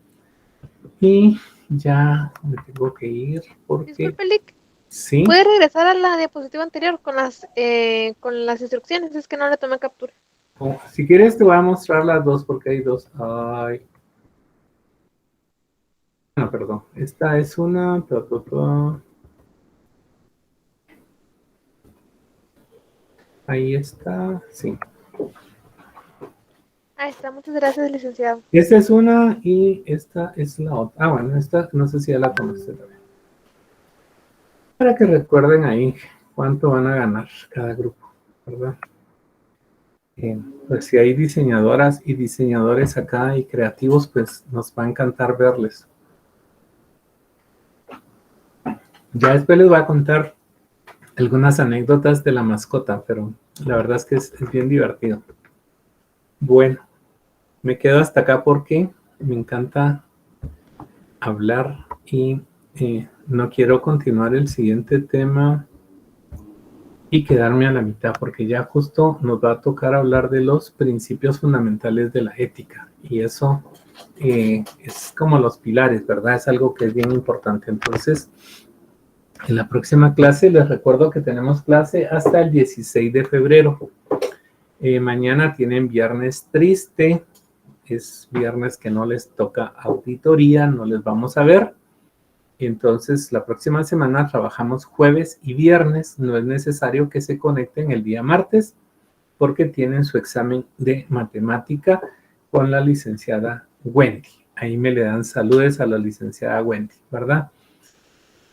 Y ya me tengo que ir porque... Disculpe, Lick. ¿Sí? ¿Puede regresar a la diapositiva anterior con las instrucciones? Es que no le tomé captura. Si quieres te voy a mostrar las dos porque hay dos. Ay. No, perdón. Esta es una... Ahí está. Sí. Ahí está. Muchas gracias, licenciado. Esta es una y esta es la otra. Ah, bueno, esta no sé si ya la conoces también. Para que recuerden ahí cuánto van a ganar cada grupo, ¿verdad? Pues si hay diseñadoras y diseñadores acá y creativos, pues nos va a encantar verles. Ya después les voy a contar algunas anécdotas de la mascota, pero la verdad es que es bien divertido. Bueno, me quedo hasta acá porque me encanta hablar y no quiero continuar el siguiente tema y quedarme a la mitad, porque ya justo nos va a tocar hablar de los principios fundamentales de la ética. Y eso es como los pilares, ¿verdad? Es algo que es bien importante. Entonces, en la próxima clase, les recuerdo que tenemos clase hasta el 16 de febrero. Mañana tienen viernes triste. Es viernes que no les toca auditoría, no les vamos a ver. Entonces, la próxima semana trabajamos jueves y viernes. No es necesario que se conecten el día martes porque tienen su examen de matemática con la licenciada Wendy. Ahí me le dan saludos a la licenciada Wendy, ¿verdad?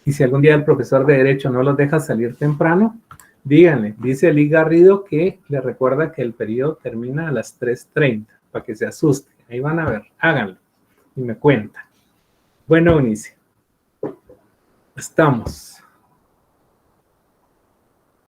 Y si algún día el profesor de Derecho no los deja salir temprano, díganle, dice Lee Garrido que le recuerda que el periodo termina a las 3:30, para que se asusten. Ahí van a ver, háganlo y me cuentan. Bueno, Eunice. Estamos.